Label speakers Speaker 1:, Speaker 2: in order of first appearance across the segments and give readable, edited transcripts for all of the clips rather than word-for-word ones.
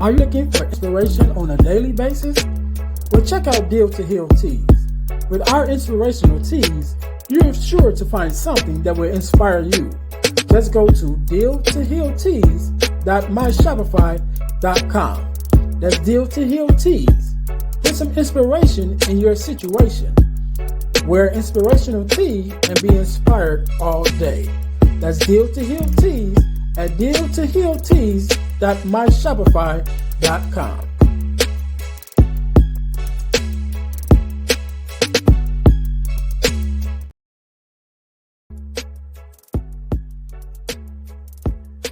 Speaker 1: Are you looking for inspiration on a daily basis? Well, check out Deal to Heal Tees. With our inspirational tees, you're sure to find something that will inspire you. Just go to dealtohealtees.myshopify.com. That's Deal to Heal Tees. Get some inspiration in your situation. Wear inspirational tea and be inspired all day. That's Deal to Heal Tees at dealtohealtees.myshopify.com.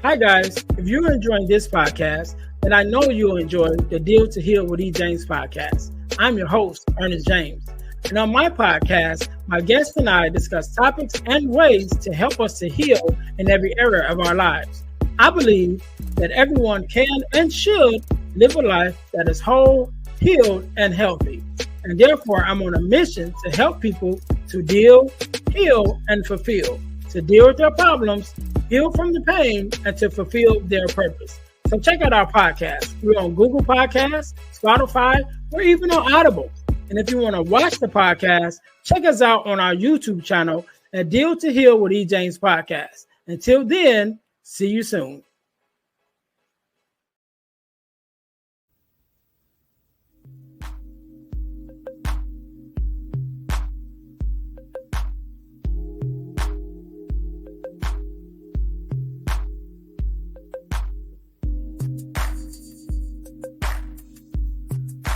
Speaker 1: Hi guys, if you're enjoying this podcast, then I know you'll enjoy the Deal to Heal with E. James podcast. I'm your host, Earnest James. And on my podcast, my guests and I discuss topics and ways to help us to heal in every area of our lives. I believe that everyone can and should live a life that is whole, healed, and healthy. And therefore, I'm on a mission to help people to deal, heal, and fulfill. To deal with their problems, heal from the pain, and to fulfill their purpose. So check out our podcast. We're on Google Podcasts, Spotify, or even on Audible. And if you want to watch the podcast, check us out on our YouTube channel at Deal to Heal with E. James Podcast. Until then, see you soon.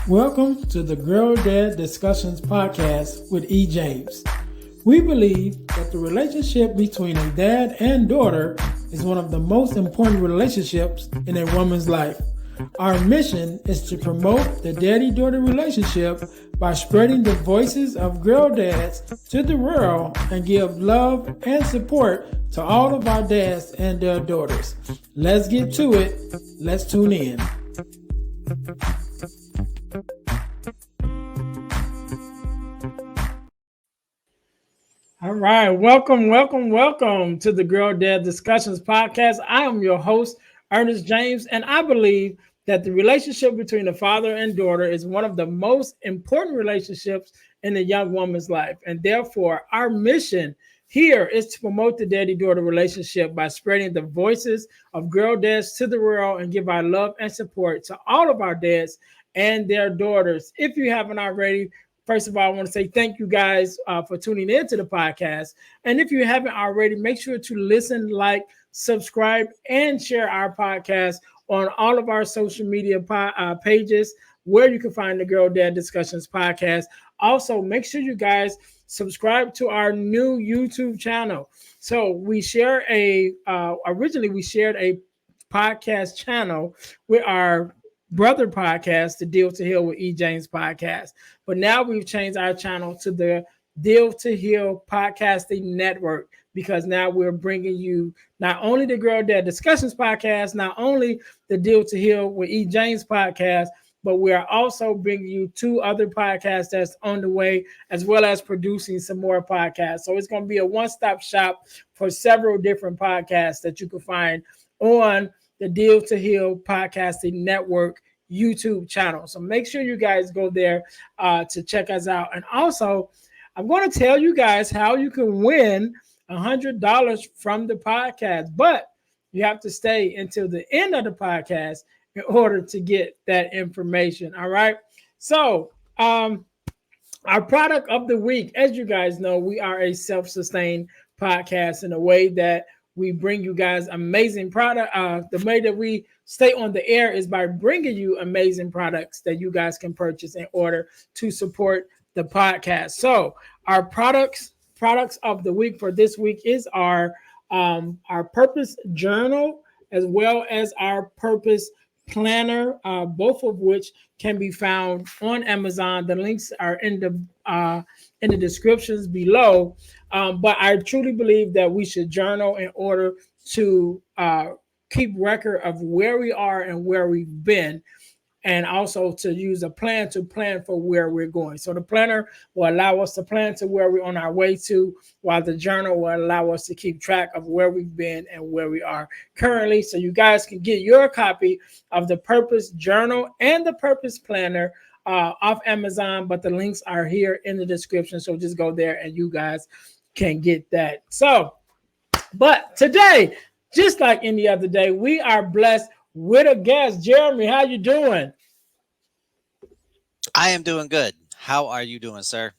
Speaker 1: Welcome to the Girl Dad Discussions podcast with E. James. We believe that the relationship between a dad and daughter is one of the most important relationships in a woman's life. Our mission is to promote the daddy-daughter relationship by spreading the voices of girl dads to the world and give love and support to all of our dads and their daughters. Let's get to it. Let's tune in. All right, welcome to the Girl Dad Discussions podcast. I am your host, Earnest James, and I believe that the relationship between a father and daughter is one of the most important relationships in a young woman's life. And therefore, our mission here is to promote the daddy-daughter relationship by spreading the voices of girl dads to the world and give our love and support to all of our dads and their daughters. If you haven't already, first of all, I want to say thank you guys for tuning into the podcast. And if you haven't already, make sure to listen, like, subscribe, and share our podcast on all of our social media pages where you can find the Girl Dad Discussions podcast. Also, make sure you guys subscribe to our new YouTube channel. So we share originally we shared a podcast channel with our brother podcast, the Deal to Heal with E. James podcast. But now we've changed our channel to the Deal to Heal Podcasting Network, because now we're bringing you not only the Girl Dad Discussions podcast, not only the Deal to Heal with E. James podcast, but we are also bringing you two other podcasts that's on the way, as well as producing some more podcasts. So it's going to be a one-stop shop for several different podcasts that you can find on the Deal to Heal Podcasting Network YouTube channel. So make sure you guys go there to check us out. And also, I'm going to tell you guys how you can win $100 from the podcast, but you have to stay until the end of the podcast in order to get that information. All right. So our product of the week, as you guys know, we are a self-sustained podcast in a way that we bring you guys amazing product. The way that we stay on the air is by bringing you amazing products that you guys can purchase in order to support the podcast. So our products of the week for this week is our purpose journal, as well as our purpose planner, both of which can be found on Amazon. The links are in the descriptions below. But I truly believe that we should journal in order to keep record of where we are and where we've been. and also to use a plan to plan for where we're going. So the planner will allow us to plan to where we're on our way to, while the journal will allow us to keep track of where we've been and where we are currently. So you guys can get your copy of the Purpose Journal and the Purpose Planner off Amazon, but the links are here in the description. So just go there and you guys can get that. So, but today, just like any other day, we are blessed with a guest. Jeremy, how you doing?
Speaker 2: I am doing good. How are you doing, sir?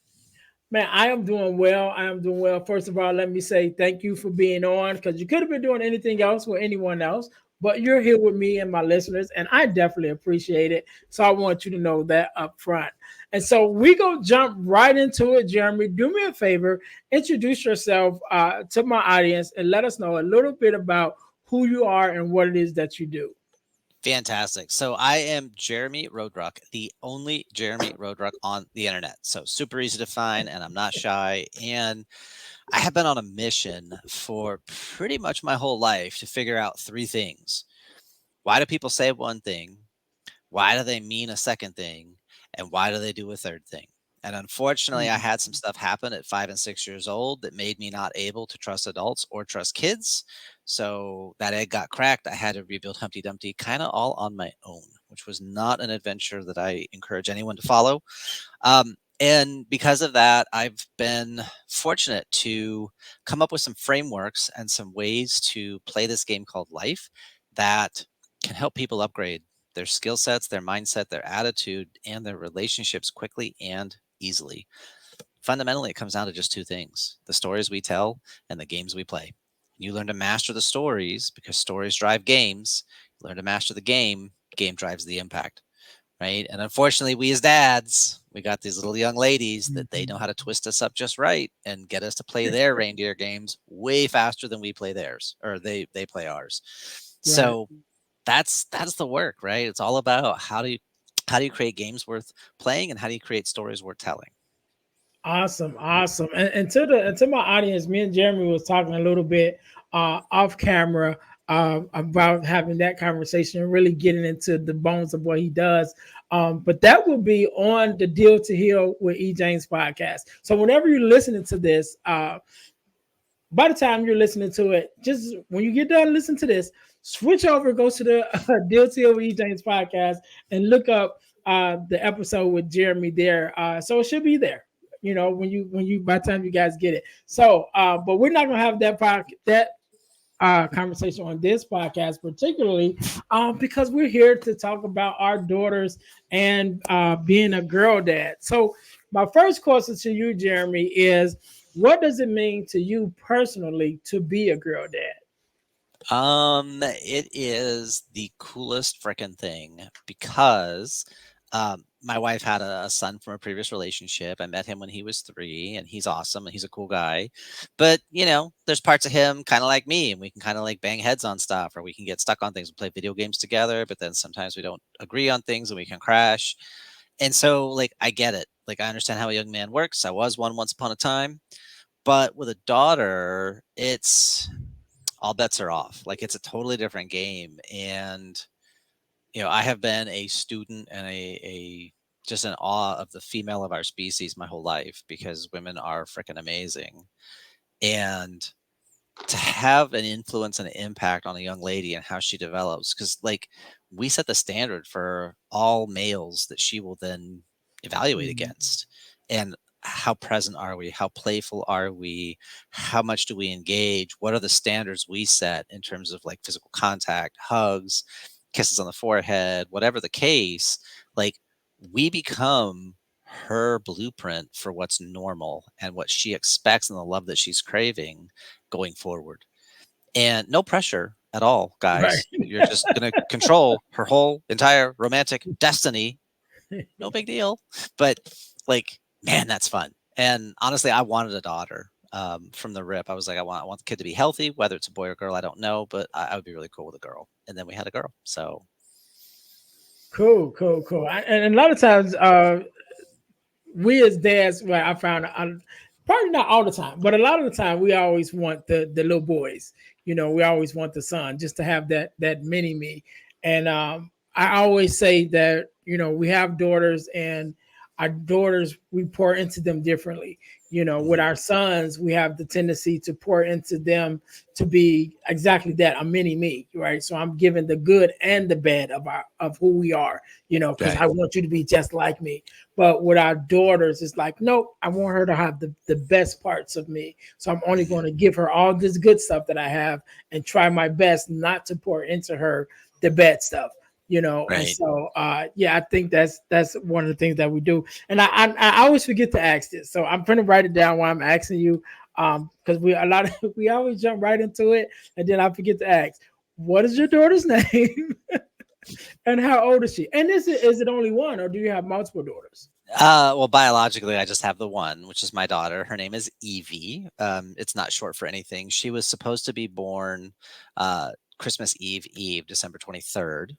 Speaker 1: Man, I am doing well. I am doing well. First of all, let me say thank you for being on, because you could have been doing anything else with anyone else, but you're here with me and my listeners, and I definitely appreciate it. So I want you to know that up front. And so we go jump right into it. Jeremy, do me a favor, introduce yourself to my audience and let us know a little bit about who you are and what it is that you do.
Speaker 2: Fantastic. So I am Jeremy Roadruck, the only Jeremy Roadruck on the internet. So super easy to find, and I'm not shy. And I have been on a mission for pretty much my whole life to figure out three things. Why do people say one thing? Why do they mean a second thing? And why do they do a third thing? And unfortunately, I had some stuff happen at 5 and 6 years old that made me not able to trust adults or trust kids. So that egg got cracked. I had to rebuild Humpty Dumpty kind of all on my own, which was not an adventure that I encourage anyone to follow. And because of that, I've been fortunate to come up with some frameworks and some ways to play this game called life that can help people upgrade their skill sets, their mindset, their attitude, and their relationships quickly and easily. Fundamentally, it comes down to just two things: the stories we tell and the games we play. You learn to master the stories because stories drive games. You learn to master the game drives the impact, right? And unfortunately, we as dads, we got these little young ladies that they know how to twist us up just right and get us to play their reindeer games way faster than we play theirs, or they play ours.
Speaker 1: Right.
Speaker 2: So that's the work, right? It's all about how do you create games worth playing, and how do you create stories worth telling.
Speaker 1: Awesome, awesome. And to my audience, me and Jeremy was talking a little bit off camera about having that conversation and really getting into the bones of what he does. But that will be on the Deal to Heal with E. James podcast. So whenever you're listening to this, by the time you're listening to it, just when you get done listening to this, switch over, go to the Deal to Heal with E. James podcast and look up the episode with Jeremy there. So it should be there, you know, when you by the time you guys get it. So but we're not gonna have that conversation on this podcast, particularly because we're here to talk about our daughters and being a girl dad. So my first question to you, Jeremy, is what does it mean to you personally to be a girl dad?
Speaker 2: It is the coolest freaking thing because my wife had a son from a previous relationship. I met him when he was 3, and he's awesome and he's a cool guy. But there's parts of him kind of like me, and we can kind of like bang heads on stuff, or we can get stuck on things. We play video games together, but then sometimes we don't agree on things and we can crash. And so, like, I get it. Like, I understand how a young man works. I was one once upon a time. But with a daughter, it's all bets are off. Like, it's a totally different game. And, I have been a student and a just in awe of the female of our species my whole life, because women are freaking amazing. And to have an influence and an impact on a young lady and how she develops, because like we set the standard for all males that she will then evaluate
Speaker 1: Mhm.
Speaker 2: against. And how present are we? How playful are we? How much do we engage? What are the standards we set in terms of like physical contact, hugs, kisses on the forehead, whatever the case? Like, we become her blueprint for what's normal and what she expects and the love that she's craving going forward. And no pressure at all,
Speaker 1: Right.
Speaker 2: guys. You're just going to control her whole entire romantic destiny. No big deal. But like, man, that's fun. And honestly, I wanted a daughter from the rip. I was like, I want the kid to be healthy, whether it's a boy or girl, I don't know, but I would be really cool with a girl. And then we had a girl. So
Speaker 1: Cool, cool, cool. And a lot of times, we as dads, well, I found probably not all the time, but a lot of the time, we always want the little boys. You know, we always want the son just to have that mini me. And I always say that, we have daughters, and our daughters, we pour into them differently. With
Speaker 2: Mhm.
Speaker 1: our sons, we have the tendency to pour into them to be exactly that, a mini me, right? So I'm giving the good and the bad of who we are, because
Speaker 2: Right.
Speaker 1: I want you to be just like me. But with our daughters, it's like, nope, I want her to have the best parts of me. So I'm only
Speaker 2: Mhm.
Speaker 1: going to give her all this good stuff that I have and try my best not to pour into her the bad stuff. And
Speaker 2: Right.
Speaker 1: so yeah, I think that's one of the things that we do. And I always forget to ask this, so I'm gonna write it down while I'm asking you, because we a lot of we always jump right into it, and then I forget to ask, what is your daughter's name and how old is she? And is it only one, or do you have multiple daughters?
Speaker 2: Well, biologically, I just have the one, which is my daughter. Her name is Evie. It's not short for anything. She was supposed to be born uh, Christmas Eve, December 23rd.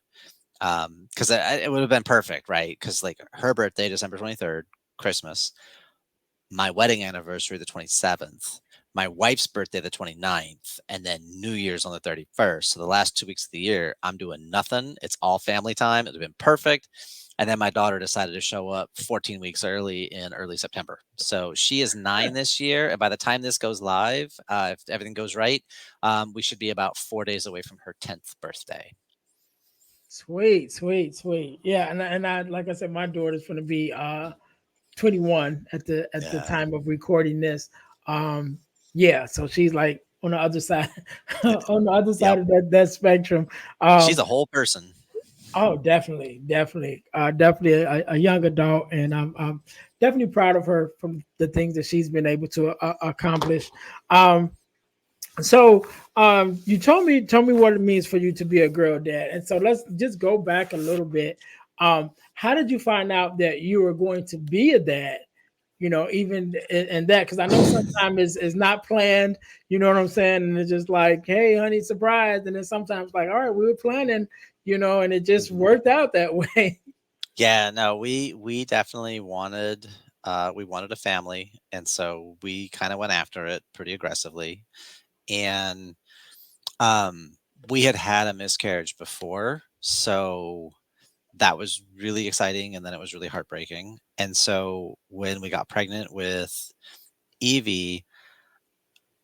Speaker 2: Because it would have been perfect, right? Because like her birthday, December 23rd, Christmas, my wedding anniversary, the 27th, my wife's birthday, the 29th, and then New Year's on the 31st. So the last 2 weeks of the year, I'm doing nothing. It's all family time. It would have been perfect. And then my daughter decided to show up 14 weeks early in early September. So she is 9 this year. And by the time this goes live, if everything goes right, we should be about 4 days away from her 10th birthday.
Speaker 1: Sweet, sweet, sweet. Yeah, and I like I said, my daughter's going to be 21 at the
Speaker 2: Yeah.
Speaker 1: time of recording this. Um, yeah, so she's like on the other side, on the other side
Speaker 2: Yep.
Speaker 1: of that spectrum.
Speaker 2: She's
Speaker 1: Um,
Speaker 2: a whole person.
Speaker 1: oh, definitely, definitely, definitely a young adult, and I'm definitely proud of her from the things that she's been able to accomplish. Um, so you told me what it means for you to be a girl dad, and so let's just go back a little bit. How did you find out that you were going to be a dad? Even in that, because I know sometimes it's not planned. You know what I'm saying? And it's just like, hey, honey, surprise. And then sometimes like, all right, we were planning, and it just
Speaker 2: Mhm.
Speaker 1: worked out that way.
Speaker 2: Yeah, no, we definitely wanted a family, and so we kind of went after it pretty aggressively. And um, we had had a miscarriage before, so that was really exciting, and then it was really heartbreaking. And so when we got pregnant with Evie,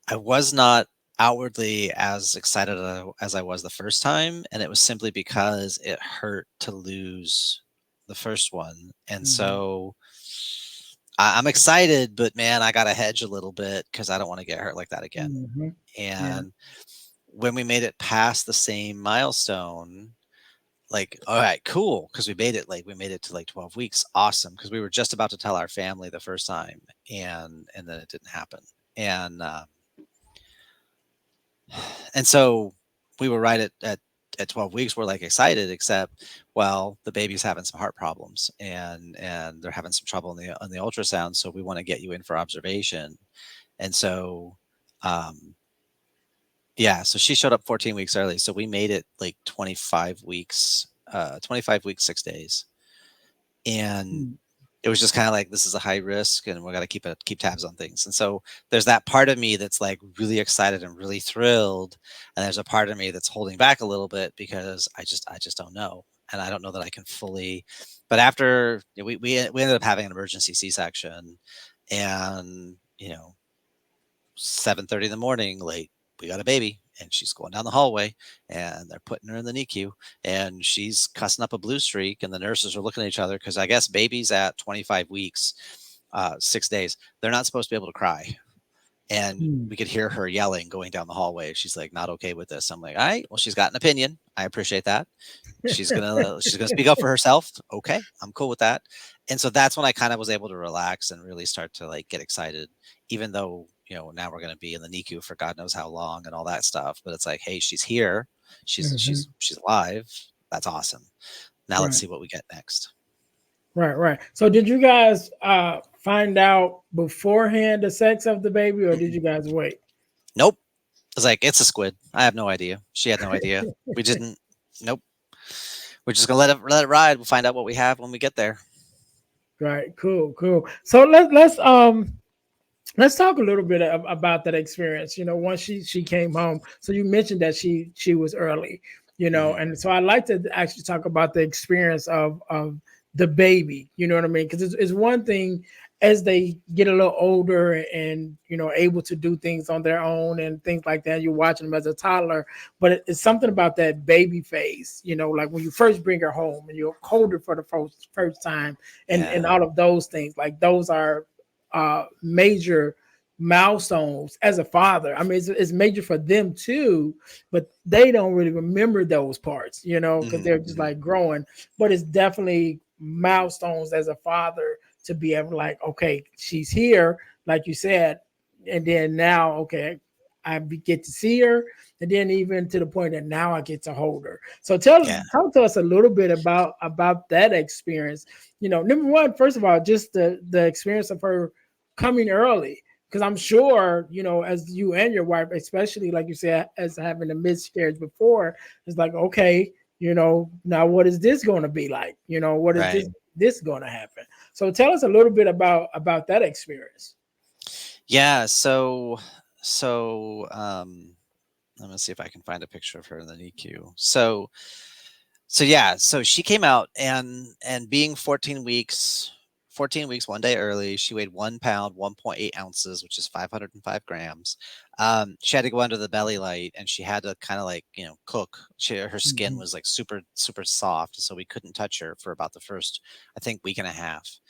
Speaker 2: I was not outwardly as excited as I was the first time, and it was simply because it hurt to lose the first one. And
Speaker 1: Mhm,
Speaker 2: so I'm excited, but man, I got to hedge a little bit because I don't want to get hurt like that again.
Speaker 1: mhm. Yeah.
Speaker 2: And when we made it past the same milestone, like, all right, cool, because we made it, like we made it to like 12 weeks, awesome, because we were just about to tell our family the first time, and then it didn't happen. And And so we were right at 12 weeks. We're like excited, except, well, the baby's having some heart problems, and they're having some trouble on the ultrasound. So we want to get you in for observation. And so, um, yeah, so she showed up 14 weeks early. So we made it like 25 weeks, 6 days. And
Speaker 1: Mm,
Speaker 2: it was just kind of like, this is a high risk, and we got to keep tabs on things. And so there's that part of me that's like really excited and really thrilled, and there's a part of me that's holding back a little bit because I just don't know, and I don't know that I can fully. But after we ended up having an emergency C-section, and 7:30 in the morning, like, we got a baby, and she's going down the hallway, and they're putting her in the NICU, and she's cussing up a blue streak, and the nurses are looking at each other because I guess babies at 25 weeks, 6 days, they're not supposed to be able to cry. And
Speaker 1: mm.
Speaker 2: we could hear her yelling going down the hallway. She's like, not okay with this. I'm like, all right, well, she's got an opinion. I appreciate that. She's gonna speak up for herself. Okay, I'm cool with that. And so that's when I kind of was able to relax and really start to like get excited, even though now we're gonna be in the NICU for God knows how long and all that stuff. But it's like, hey, she's here. She's
Speaker 1: Mhm.
Speaker 2: she's she's alive. That's awesome. Now let's
Speaker 1: Right,
Speaker 2: see what we get next.
Speaker 1: right, right. So did you guys find out beforehand the sex of the baby, or did you guys wait?
Speaker 2: Nope. I was like, it's a squid. I have no idea. She had no idea. We didn't. Nope. We're just gonna let it ride. We'll find out what we have when we get there.
Speaker 1: Right, cool, cool. So let's talk a little bit about that experience. Once she came home. So you mentioned that she was early. you know.
Speaker 2: Hmm.
Speaker 1: And so I like to actually talk about the experience of the baby, you know what I mean? Because it's one thing as they get a little older and you know able to do things on their own and things like that, you're watching them as a toddler, but it's something about that baby phase, you know, like when you first bring her home and you hold her for the first time, and
Speaker 2: Yeah.
Speaker 1: all of those things, like those are major milestones as a father. I mean, it's major for them too, but they don't really remember those parts, you know, because
Speaker 2: Hmm.
Speaker 1: they're just like growing. But it's definitely milestones as a father to be able to like, okay, she's here, like you said, and then now, okay, get to see her, and then even to the point that now I get to hold her. So
Speaker 2: Yeah.
Speaker 1: talk to us a little bit about that experience. You know, number one, first of all, just the experience of her coming early, because I'm sure, you know, as you and your wife, especially like you said, as having a miscarriage before, it's like, okay, you know, now what is this going to be like? You know, what is
Speaker 2: Right.
Speaker 1: this going to happen? So tell us a little bit about that experience.
Speaker 2: Yeah. So let me see if I can find a picture of her in the NICU. So she came out, and being 14 weeks, 1 day early, she weighed 1 pound, 1.8 ounces, which is 505 grams. She had to go under the belly light, and she had to kind of like, cook. Her skin
Speaker 1: Mhm.
Speaker 2: was like super, super soft. So we couldn't touch her for about the first, I think, week and a half.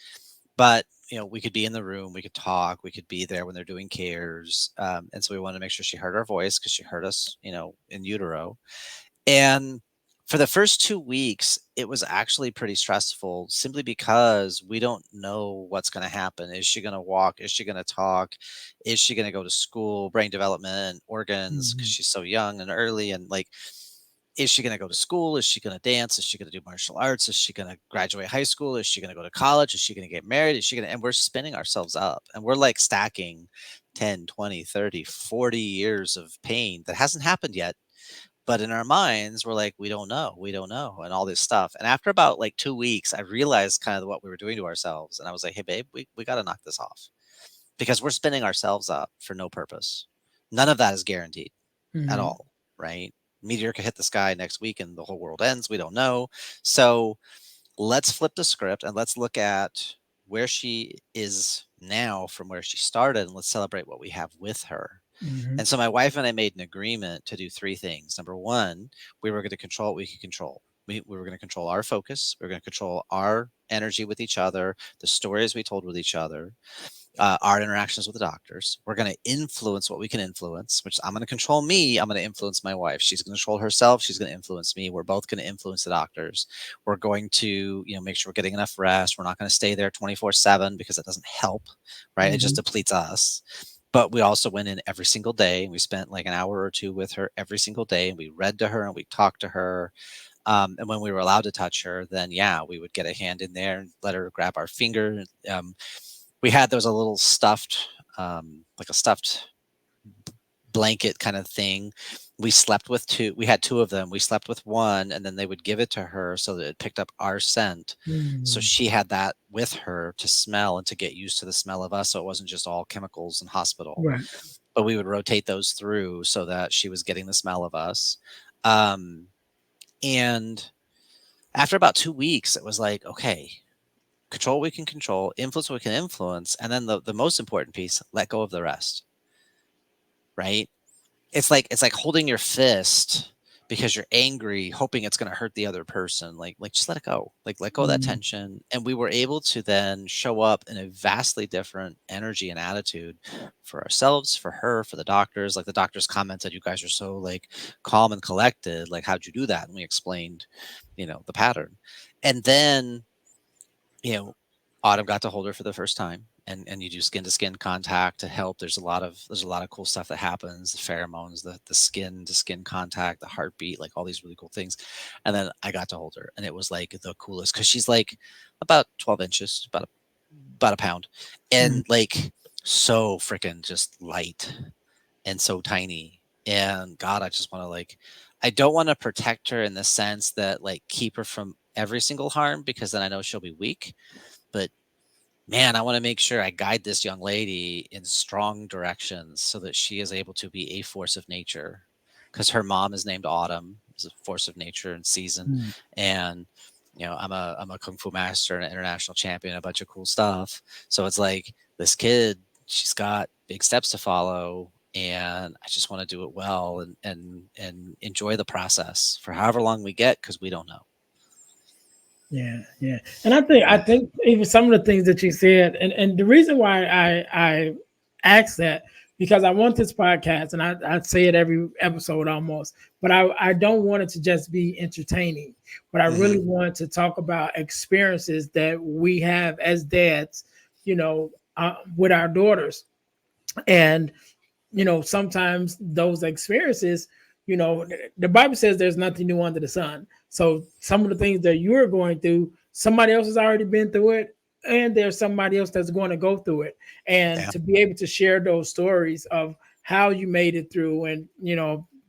Speaker 2: But, we could be in the room, we could talk, we could be there when they're doing cares. And so we wanted to make sure she heard our voice because she heard us, in utero. And for the first 2 weeks, it was actually pretty stressful simply because we don't know what's gonna happen. Is she gonna walk? Is she gonna talk? Is she gonna go to school, brain development, organs? Because
Speaker 1: Mhm.
Speaker 2: she's so young and early, and, like, is she gonna go to school? Is she gonna dance? Is she gonna do martial arts? Is she gonna graduate high school? Is she gonna go to college? Is she gonna get married? Is she gonna, and we're spinning ourselves up, and we're, like, stacking 10, 20, 30, 40 years of pain that hasn't happened yet, but in our minds, we're like, we don't know, and all this stuff. And after about like 2 weeks, I realized kind of what we were doing to ourselves. And I was like, hey, babe, we got to knock this off because we're spinning ourselves up for no purpose. None of that is guaranteed at
Speaker 1: Mhm.
Speaker 2: all, right? Meteor could hit the sky next week and the whole world ends. We don't know. So let's flip the script and let's look at where she is now from where she started, and let's celebrate what we have with her.
Speaker 1: Mhm.
Speaker 2: And so my wife and I made an agreement to do three things. Number one, we were going to control what we could control. We were going to control our focus. We were going to control our energy with each other, the stories we told with each other, our interactions with the doctors. We're going to influence what we can influence, which I'm going to control me. I'm going to influence my wife. She's going to control herself. She's going to influence me. We're both going to influence the doctors. We're going to, make sure we're getting enough rest. We're not going to stay there 24/7 because that doesn't help, right? It just
Speaker 1: Mhm.
Speaker 2: depletes us. But we also went in every single day and we spent like an hour or two with her every single day, and we read to her and we talked to her. And when we were allowed to touch her, then yeah, we would get a hand in there and let her grab our finger. We had, there was a little stuffed, like a stuffed blanket kind of thing. We slept with two. We had two of them. We slept with one, and then they would give it to her so that it picked up our scent. So
Speaker 1: Mhm.
Speaker 2: she had that with her to smell and to get used to the smell of us. So it wasn't just all chemicals and hospital,
Speaker 1: Right.
Speaker 2: but we would rotate those through so that she was getting the smell of us. Um, and after about 2 weeks, it was like, okay, control what we can control, influence what we can influence, and then the most important piece, let go of the rest, right? It's like holding your fist because you're angry, hoping it's going to hurt the other person. Like just let it go. Like let go of that
Speaker 1: Mhm.
Speaker 2: tension. And we were able to then show up in a vastly different energy and attitude for ourselves, for her, for the doctors. Like the doctors commented, you guys are so like calm and collected. Like how'd you do that? And we explained, the pattern. And then you know, Autumn got to hold her for the first time, and you do skin to skin contact to help. There's a lot of cool stuff that happens, the pheromones, the skin to skin contact, the heartbeat, like all these really cool things. And then I got to hold her, and it was like the coolest because she's like about 12 inches, about a pound,
Speaker 1: Mhm.
Speaker 2: and like so freaking just light and so tiny. And God, I just want to like, I don't want to protect her in the sense that like keep her from every single harm because then I know she'll be weak. But man, I want to make sure I guide this young lady in strong directions so that she is able to be a force of nature. Because her mom is named Autumn, is a force of nature and season.
Speaker 1: Mm.
Speaker 2: And I'm a kung fu master and an international champion, a bunch of cool stuff. So it's like this kid, she's got big steps to follow, and I just want to do it well and enjoy the process for however long we get, because we don't know.
Speaker 1: Yeah, yeah. And I think even some of the things that you said, and the reason why I asked that, because I want this podcast, and I say it every episode almost, but I don't want it to just be entertaining, but I really
Speaker 2: Hmm.
Speaker 1: want to talk about experiences that we have as dads, with our daughters. And sometimes those experiences, the Bible says there's nothing new under the sun. So some of the things that you're going through, somebody else has already been through it, and there's somebody else that's going to go through it. And
Speaker 2: Yeah.
Speaker 1: to be able to share those stories of how you made it through, and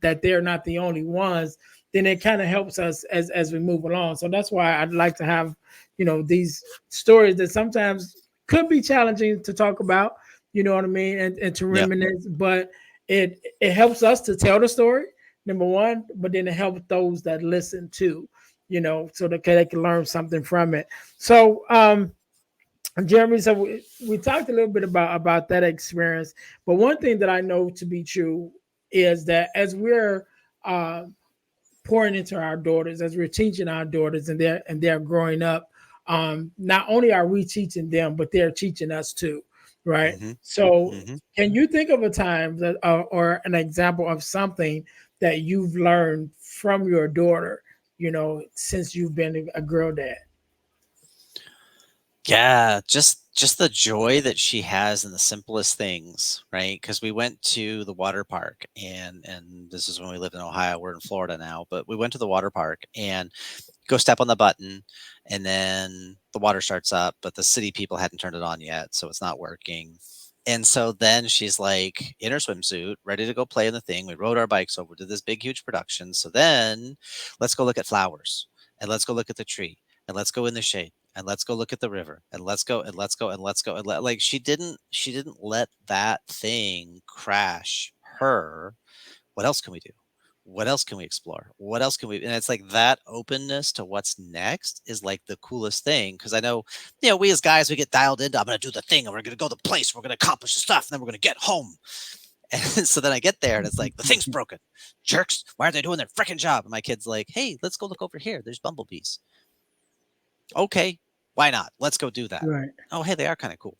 Speaker 1: that they're not the only ones, then it kind of helps us as we move along. So that's why I'd like to have, these stories that sometimes could be challenging to talk about, you know what I mean, and to
Speaker 2: Yep.
Speaker 1: reminisce, but it helps us to tell the story, number one, but then it helps those that listen too, so that they can learn something from it. So Jeremy, so we talked a little bit about that experience, but one thing that I know to be true is that as we're uh, pouring into our daughters, as we're teaching our daughters, and they're growing up, not only are we teaching them, but they're teaching us too, right?
Speaker 2: Hmm.
Speaker 1: So
Speaker 2: Hmm.
Speaker 1: can you think of a time that or an example of something that you've learned from your daughter, since you've been a girl dad?
Speaker 2: Yeah, just the joy that she has in the simplest things, right? Because we went to the water park, and this is when we lived in Ohio. We're in Florida now, but we went to the water park and go step on the button, and then the water starts up, but the city people hadn't turned it on yet, so it's not working. And so then she's like in her swimsuit, ready to go play in the thing. We rode our bikes over to this big, huge production. So then let's go look at flowers, and let's go look at the tree, and let's go in the shade, and let's go look at the river, and let's go, and let's go, and let's go. Like she didn't let that thing crash her. What else can we do? What else can we explore? What else can we? And it's like that openness to what's next is like the coolest thing. Cause I know, we as guys, we get dialed into, I'm going to do the thing, and we're going to go to the place, we're going to accomplish the stuff, and then we're going to get home. And so then I get there, and it's like, the thing's broken. Jerks. Why are they doing their freaking job? And my kid's like, hey, let's go look over here. There's bumblebees. Okay. Why not? Let's go do that.
Speaker 1: Right.
Speaker 2: Oh, hey, they are kind of cool.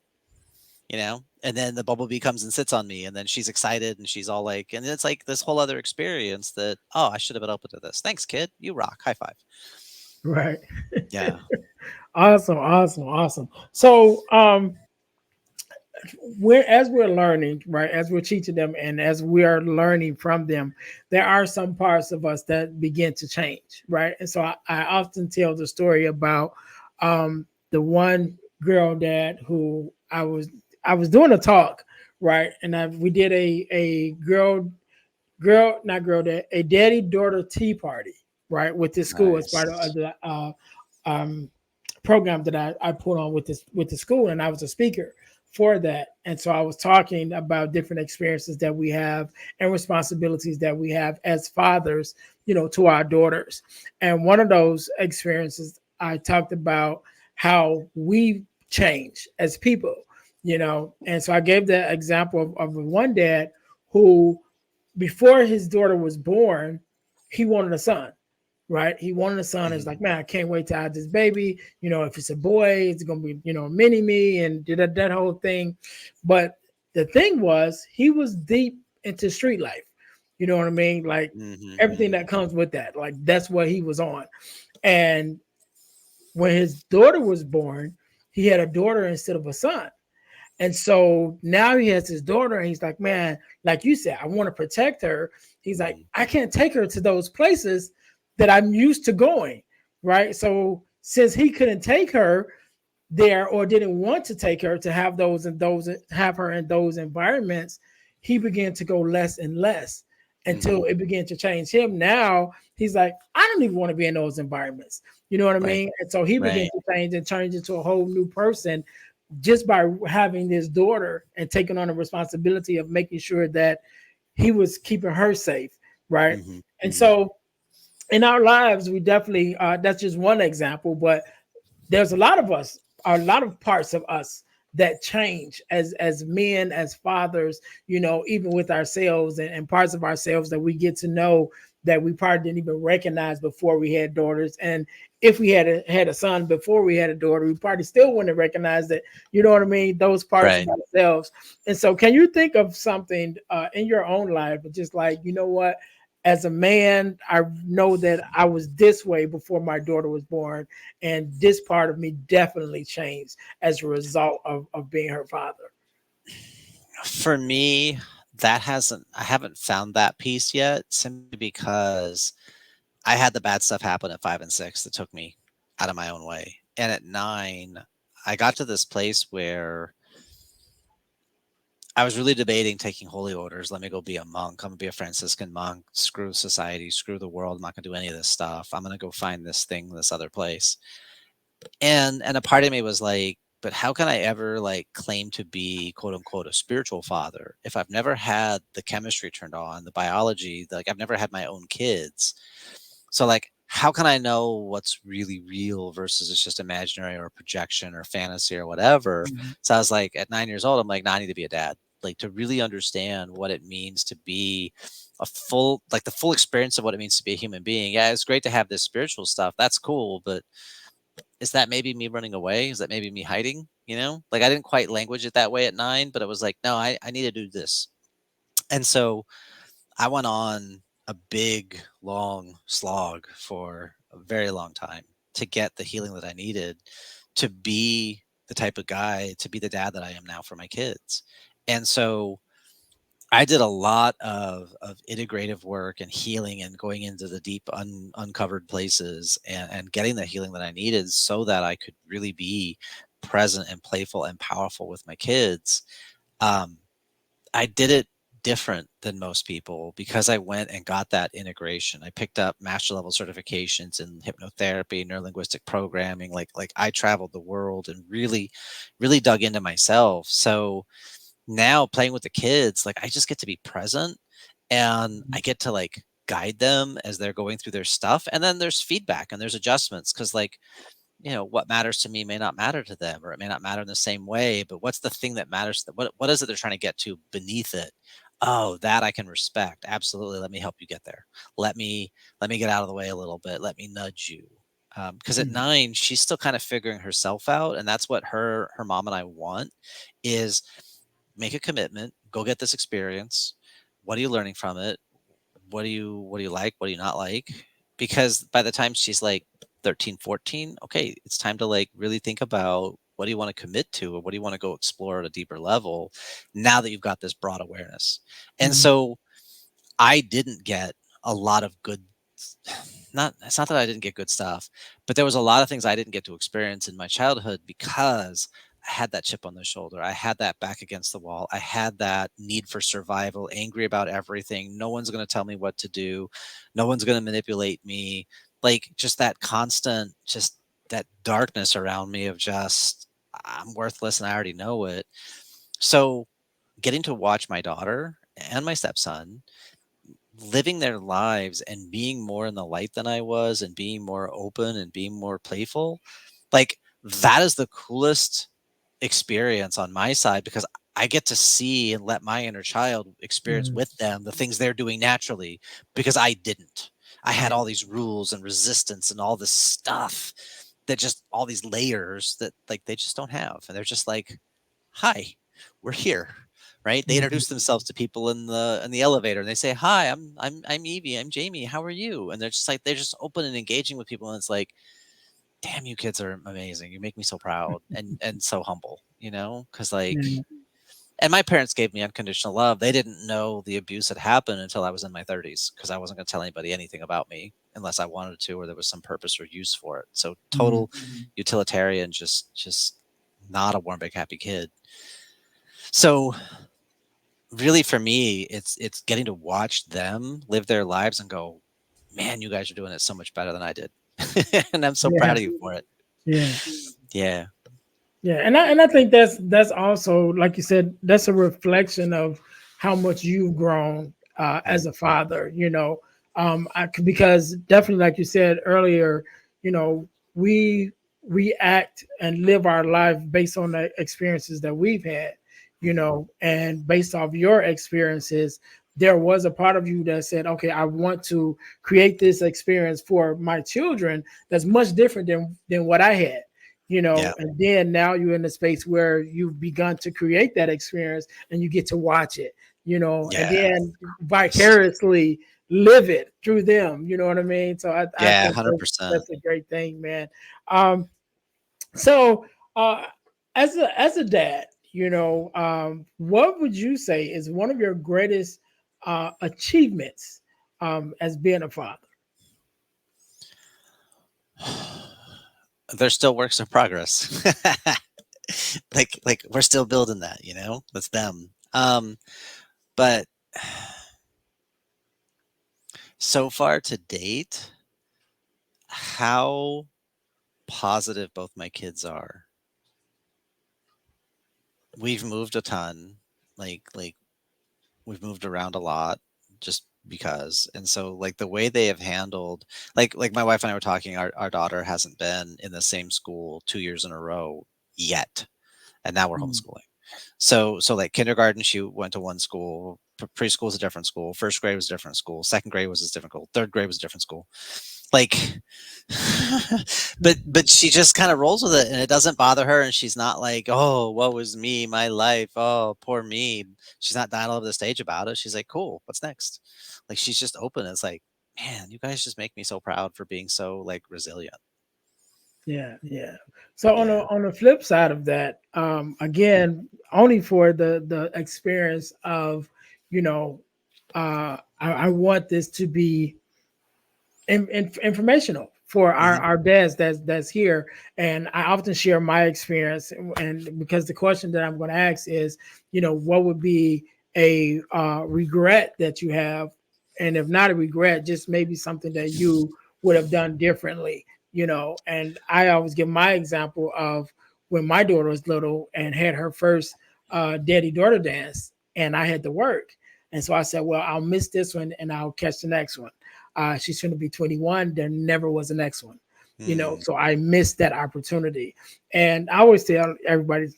Speaker 2: And then the bumblebee comes and sits on me, and then she's excited, and she's all like, and it's like this whole other experience that, oh, I should have been open to this. Thanks, kid. You rock. High five.
Speaker 1: Right.
Speaker 2: Yeah.
Speaker 1: Awesome, awesome, awesome. So we're learning, right, as we're teaching them and as we are learning from them, there are some parts of us that begin to change, right? And so I often tell the story about the one girl dad who I was doing a talk, right? And we did a girl, not girl dad, a daddy daughter tea party, right, with this school as part of
Speaker 2: Nice.
Speaker 1: the um program that I put on with the school, and I was a speaker for that. And so I was talking about different experiences that we have and responsibilities that we have as fathers, to our daughters. And one of those experiences, I talked about how we change as people, And so I gave the example of one dad who, before his daughter was born, he wanted a son, right? He wanted a son. It's
Speaker 2: Mhm.
Speaker 1: like, man, I can't wait to have this baby. If it's a boy, it's gonna be, mini me, and did that whole thing. But the thing was, he was deep into street life. You know what I mean? Like
Speaker 2: Mhm.
Speaker 1: everything
Speaker 2: Mhm.
Speaker 1: that comes with that. Like that's what he was on. And when his daughter was born, he had a daughter instead of a son. And so now he has his daughter, and he's like, man, like you said, I want to protect her. He's like,
Speaker 2: Mhm.
Speaker 1: I can't take her to those places that I'm used to going. Right. So since he couldn't take her there, or didn't want to take her to have her in those environments, he began to go less and less until
Speaker 2: Mhm.
Speaker 1: it began to change him. Now he's like, I don't even want to be in those environments. You know what I
Speaker 2: Right.
Speaker 1: mean? And so he began
Speaker 2: Right.
Speaker 1: to change and turn into a whole new person just by having this daughter and taking on the responsibility of making sure that he was keeping her safe, right?
Speaker 2: Mhm.
Speaker 1: And
Speaker 2: Mhm.
Speaker 1: so in our lives, we definitely that's just one example, but there's a lot of us, a lot of parts of us that change as men, as fathers, even with ourselves, and parts of ourselves that we get to know that we probably didn't even recognize before we had daughters. And if we had a son before we had a daughter, we probably still wouldn't have recognized it. You know what I mean? Those parts of
Speaker 2: Right.
Speaker 1: ourselves. And so, can you think of something in your own life, just like, what? As a man, I know that I was this way before my daughter was born, and this part of me definitely changed as a result of being her father.
Speaker 2: For me, I haven't found that piece yet, simply because I had the bad stuff happen at 5 and 6 that took me out of my own way. And at 9, I got to this place where I was really debating taking holy orders. Let me go be a monk. I'm gonna be a Franciscan monk. Screw society, screw the world. I'm not gonna do any of this stuff. I'm gonna go find this thing, this other place. And a part of me was like, but how can I ever like claim to be quote unquote a spiritual father if I've never had the chemistry turned on, the biology, like I've never had my own kids. So like how can I know what's really real versus it's just imaginary or projection or fantasy or whatever?
Speaker 1: Mhm.
Speaker 2: So I was like at 9 years old, I'm like, no, I need to be a dad. Like to really understand what it means to be a full, like the full experience of what it means to be a human being. Yeah, it's great to have this spiritual stuff. That's cool, but is that maybe me running away? Is that maybe me hiding? Like I didn't quite language it that way at 9, but it was like, no, I need to do this. And so I went on a big, long slog for a very long time to get the healing that I needed to be the type of guy, to be the dad that I am now for my kids. And so I did a lot of integrative work and healing and going into the deep uncovered places and getting the healing that I needed so that I could really be present and playful and powerful with my kids. Um, I did it different than most people because I went and got that integration. I picked up master level certifications in hypnotherapy, neurolinguistic programming. Like I traveled the world and really, really dug into myself. So now playing with the kids, like I just get to be present and I get to like guide them as they're going through their stuff. And then there's feedback and there's adjustments because like, what matters to me may not matter to them, or it may not matter in the same way, but what's the thing that matters? What is it they're trying to get to beneath it? Oh, that I can respect. Absolutely. Let me help you get there. Let me get out of the way a little bit. Let me nudge you. Because at
Speaker 1: Mhm.
Speaker 2: 9, she's still kind of figuring herself out. And that's what her mom and I want is make a commitment, go get this experience. What are you learning from it? What do you like? What do you not like? Because by the time she's like 13, 14, okay, it's time to like really think about what do you want to commit to or what do you want to go explore at a deeper level now that you've got this broad awareness. And
Speaker 1: Mhm.
Speaker 2: so I didn't get a lot of good not it's not that I didn't get good stuff, but there was a lot of things I didn't get to experience in my childhood because I had that chip on the shoulder. I had that back against the wall. I had that need for survival, angry about everything. No one's going to tell me what to do. No one's going to manipulate me. Like just that constant, just that darkness around me of just, I'm worthless and I already know it. So getting to watch my daughter and my stepson living their lives and being more in the light than I was and being more open and being more playful, like that is the coolest experience on my side because I get to see and let my inner child experience
Speaker 1: Mhm.
Speaker 2: with them the things they're doing naturally because I didn't. I had
Speaker 1: Yeah.
Speaker 2: all these rules and resistance and all this stuff that just all these layers that like they just don't have. And they're just like, hi, we're here. Right? They
Speaker 1: Mhm.
Speaker 2: introduce themselves to people in the elevator and they say, hi, I'm Evie, I'm Jamie, how are you? And they're just like they're just open and engaging with people. And it's like, damn, you kids are amazing. You make me so proud and so humble, because like
Speaker 1: Yeah.
Speaker 2: and my parents gave me unconditional love. They didn't know the abuse had happened until I was in my 30s because I wasn't going to tell anybody anything about me unless I wanted to or there was some purpose or use for it. So
Speaker 1: Mhm.
Speaker 2: total utilitarian, just not a warm, big, happy kid. So really for me, it's getting to watch them live their lives and go, man, you guys are doing it so much better than I did. And I'm so
Speaker 1: Yeah.
Speaker 2: proud of you for it.
Speaker 1: Yeah.
Speaker 2: Yeah.
Speaker 1: Yeah, and I think that's also, like you said, that's a reflection of how much you've grown as
Speaker 2: Mm.
Speaker 1: a father. Because definitely, like you said earlier, you know, we react and live our life based on the experiences that we've had, you
Speaker 2: Mhm.
Speaker 1: know, and based off your experiences, there was a part of you that said, okay, I want to create this experience for my children that's much different than what I had, you
Speaker 2: Yeah.
Speaker 1: know. And then now you're in a space where you've begun to create that experience and you get to watch it, you know, and
Speaker 2: Yeah.
Speaker 1: then vicariously live it through them. You know what I mean? So I
Speaker 2: Yeah.
Speaker 1: think
Speaker 2: 100%.
Speaker 1: that's a great thing, man. Um, so as a dad, you know, what would you say is one of your greatest achievements as being a father?
Speaker 2: They're still works of progress. Like we're still building that, you know? That's them. But so far to date, how positive both my kids are. We've moved a ton. Like we've moved around a lot just because. And so like the way they have handled like my wife and I were talking, our daughter hasn't been in the same school 2 years in a row yet. And now we're
Speaker 1: Mm,
Speaker 2: homeschooling. So like kindergarten, she went to one school. Preschool is a different school. First grade was a different school. Second grade was a different school. Third grade was a different school. Like, but
Speaker 1: mm,
Speaker 2: she just kind of rolls with it, and it doesn't bother her. And she's not like, "Oh, what was me, my life? Oh, poor me." She's not dying all over the stage about it. She's like, "Cool, what's next?" Like she's just open. It's like, man, you guys just make me so proud for being so like resilient.
Speaker 1: yeah, yeah. So
Speaker 2: Yeah.
Speaker 1: on the flip side of that, again, only for the experience of, you know, I want this to be informational for
Speaker 2: Hmm.
Speaker 1: our dads that's here. And I often share my experience, and because the question that I'm going to ask is, you know, what would be a regret that you have, and if not a regret, just maybe something that you would have done differently, you know. And I always give my example of when my daughter was little and had her first daddy daughter dance, and I had to work, and so I said, well, I'll miss this one and I'll catch the next one. She's going to be 21. There never was a next one, you know.
Speaker 2: Mm,
Speaker 1: So I missed that opportunity. And I always tell everybody,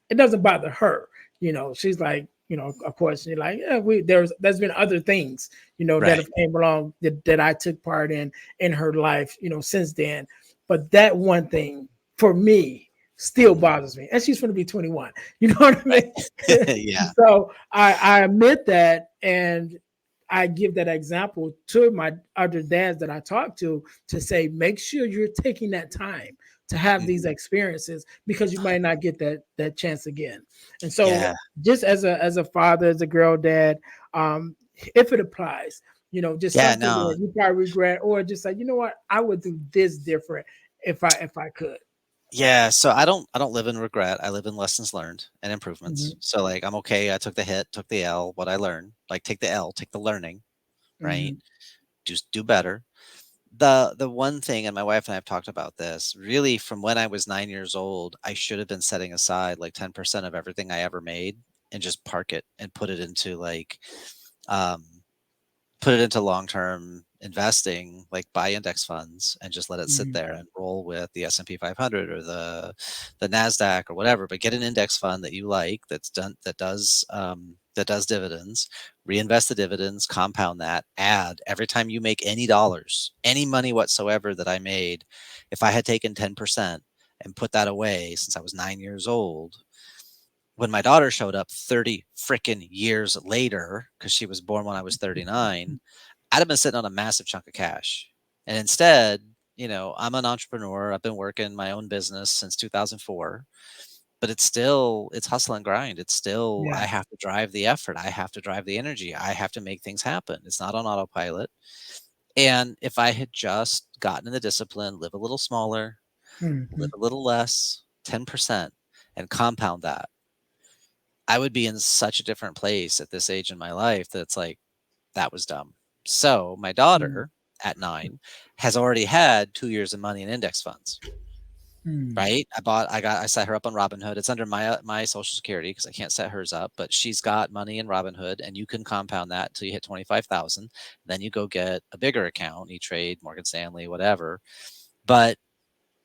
Speaker 1: it doesn't bother her. You know, she's like, you know, of course, you're like, yeah, there's been other things, you know, that
Speaker 2: right.
Speaker 1: have came along that I took part in her life, you know, since then. But that one thing for me still
Speaker 2: Mhm,
Speaker 1: bothers me. And she's going to be 21. You know what I
Speaker 2: right.
Speaker 1: mean?
Speaker 2: Yeah.
Speaker 1: So I admit that, and I give that example to my other dads that I talk to say, make sure you're taking that time to have these
Speaker 2: Mhm.
Speaker 1: experiences, because you might not get that chance again. And so
Speaker 2: Yeah.
Speaker 1: just as a father, as a girl dad, if it applies, you know, just
Speaker 2: Yeah,
Speaker 1: something
Speaker 2: no.
Speaker 1: that you probably regret, or just like, you know what, I would do this different if I could.
Speaker 2: Yeah, so I don't live in regret. I live in lessons learned and improvements.
Speaker 1: Hmm.
Speaker 2: So like I'm okay. I took the hit, took the L, what I learned. Like take the L, take the learning, right?
Speaker 1: Hmm.
Speaker 2: Just do better. The one thing, and my wife and I have talked about this, really from when I was 9 years old, I should have been setting aside like 10% of everything I ever made and just park it and um put it into long-term investing, like buy index funds and just let it sit
Speaker 1: Hmm.
Speaker 2: there and roll with the S&P 500 or the Nasdaq or whatever. But get an index fund that you like that does dividends. Reinvest the dividends, compound that. Add every time you make any dollars, any money whatsoever that I made. If I had taken 10% and put that away since I was 9 years old, when my daughter showed up 30 freaking years later, because she was born when I was 39, I'd have been sitting on a massive chunk of cash. And instead, you know, I'm an entrepreneur. I've been working my own business since 2004, but it's hustle and grind. It's still,
Speaker 1: Yeah.
Speaker 2: I have to drive the effort. I have to drive the energy. I have to make things happen. It's not on autopilot. And if I had just gotten in the discipline, live a little smaller, live
Speaker 1: Hmm.
Speaker 2: a little less, 10%, and compound that, I would be in such a different place at this age in my life that it's like, that was dumb. So my
Speaker 1: Hmm.
Speaker 2: daughter at 9 has already had 2 years of money in index funds. Right. I set her up on Robinhood. It's under my social security because I can't set hers up, but she's got money in Robinhood and you can compound that until you hit 25,000. Then you go get a bigger account, E-Trade, Morgan Stanley, whatever. But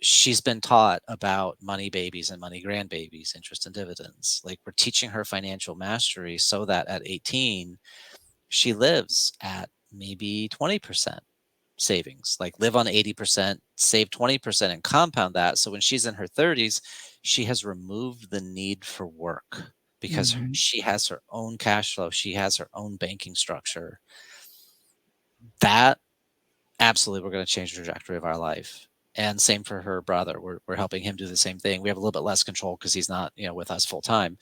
Speaker 2: she's been taught about money babies and money grandbabies, interest and dividends. Like we're teaching her financial mastery so that at 18, she lives at maybe 20% savings, like live on 80%, save 20% and compound that. So when she's in her 30s, she has removed the need for work because she has her own cash flow. She has her own banking structure. That absolutely, we're going to change the trajectory of our life. And same for her brother. We're helping him do the same thing. We have a little bit less control because he's not, with us full time.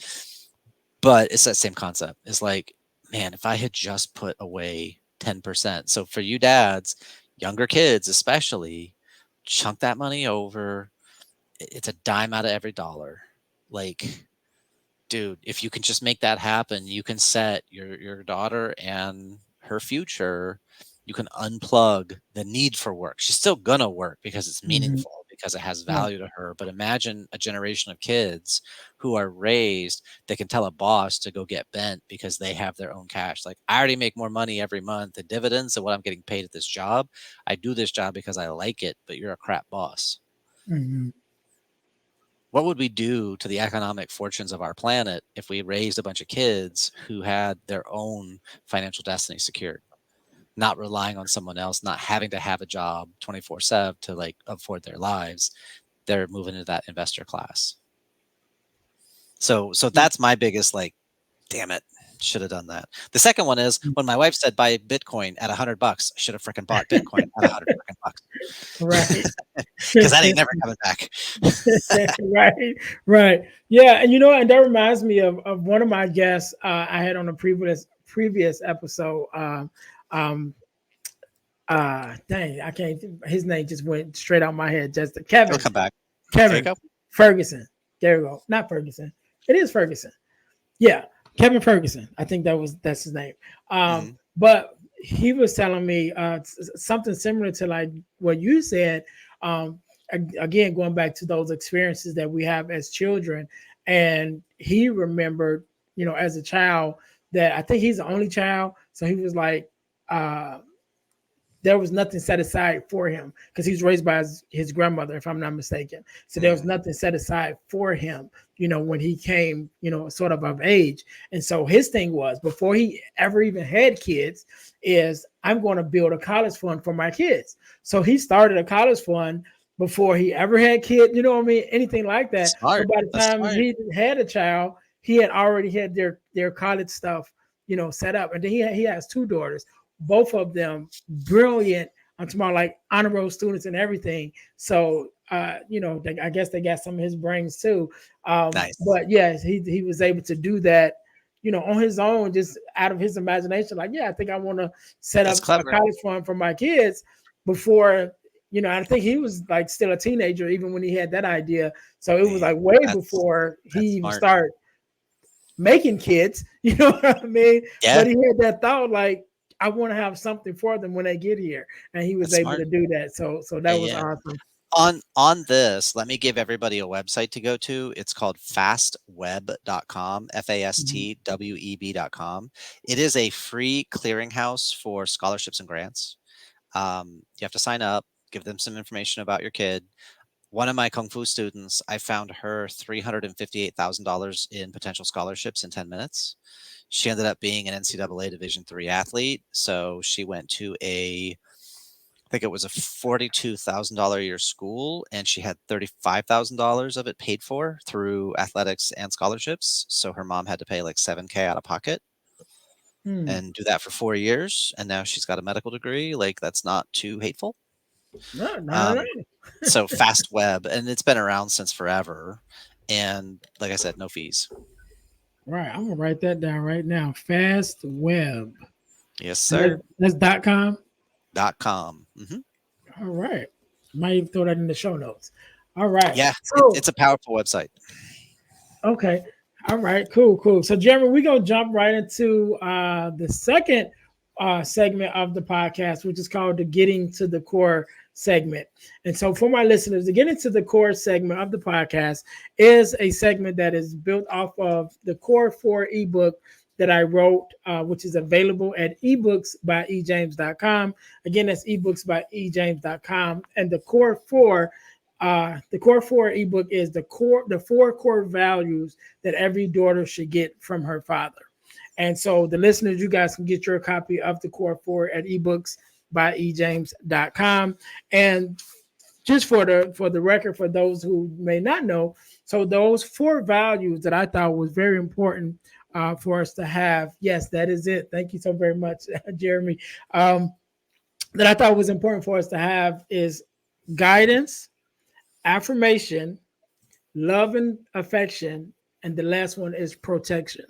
Speaker 2: But it's that same concept. It's like, man, if I had just put away 10%. So for you dads, younger kids especially, chunk that money over. It's a dime out of every dollar. Like, dude, if you can just make that happen, you can set your daughter and her future. You can unplug the need for work. She's still gonna work because it's meaningful, because it has value to her. But imagine a generation of kids who are raised that can tell a boss to go get bent because they have their own cash. Like, I already make more money every month in dividends than what I'm getting paid at this job. I do this job because I like it, but you're a crap boss. What would we do to the economic fortunes of our planet if we raised a bunch of kids who had their own financial destiny secured, not relying on someone else, not having to have a job 24/7 to like afford their lives? They're moving into that investor class. So that's my biggest, like, damn it, should have done that. The second one is when my wife said buy Bitcoin at $100, I should have freaking bought Bitcoin at $100.
Speaker 1: Right.
Speaker 2: Because that ain't never coming back.
Speaker 1: Right. Yeah. And and that reminds me of one of my guests I had on a previous episode. Dang, I can't. His name just went straight out my head. Just Kevin.
Speaker 2: It'll come back.
Speaker 1: Kevin.
Speaker 2: There you go.
Speaker 1: Ferguson. There we go. Not Ferguson. It is Ferguson. Yeah, Kevin Ferguson. I think that's his name. But he was telling me something similar to like what you said. Again, going back to those experiences that we have as children, and he remembered, as a child, that I think he's the only child. So he was like, there was nothing set aside for him because he was raised by his grandmother, if I'm not mistaken. So there was nothing set aside for him, when he came, sort of age. And so his thing was, before he ever even had kids, is I'm going to build a college fund for my kids. So he started a college fund before he ever had kids, you know what I mean? Anything like that.
Speaker 2: Smart.
Speaker 1: But by the time he had a child, he had already had their college stuff, set up. And then he has two daughters, both of them brilliant. I'm talking about like honor roll students and everything. So, I guess they got some of his brains too.
Speaker 2: Nice.
Speaker 1: But yes, he was able to do that, on his own, just out of his imagination. Like, yeah, I think I want to set up a college fund for my kids before, I think he was like still a teenager even when he had that idea. So it was like way before he even started making kids, you know what I mean?
Speaker 2: Yeah.
Speaker 1: But he had that thought, like, I want to have something for them when they get here. And he was able to do that. So that was awesome.
Speaker 2: On this, let me give everybody a website to go to. It's called fastweb.com, fastweb.com. It is a free clearinghouse for scholarships and grants. You have to sign up, give them some information about your kid. One of my Kung Fu students, I found her $358,000 in potential scholarships in 10 minutes. She ended up being an NCAA Division III athlete. So she went to I think it was a $42,000 a year school, and she had $35,000 of it paid for through athletics and scholarships. So her mom had to pay like $7,000 out of pocket and do that for 4 years. And now she's got a medical degree. Like, that's not too hateful.
Speaker 1: No.
Speaker 2: So Fast Web, and it's been around since forever. And like I said, no fees.
Speaker 1: Right. I'm gonna write that down right now. Fast Web.
Speaker 2: Yes, sir.
Speaker 1: That's .com.
Speaker 2: .com.
Speaker 1: All right. Might even throw that in the show notes. All right.
Speaker 2: Yeah, so, it's a powerful website.
Speaker 1: Okay. All right. Cool. So, Jeremy, we're gonna jump right into the second segment of the podcast, which is called the Getting to the Core segment. And so, for my listeners, to get into the core segment of the podcast is a segment that is built off of the Core 4 ebook that I wrote, which is available at ebooksbyejames.com. Again, that's ebooksbyejames.com. And the Core 4 ebook is the four core values that every daughter should get from her father. And so the listeners, you guys can get your copy of the Core 4 at ebooksbyejames.com. And just for the record, for those who may not know, so those four values that I thought was very important for us to have. Yes, that is it. Thank you so very much, Jeremy. That I thought was important for us to have is guidance, affirmation, love and affection, and the last one is protection.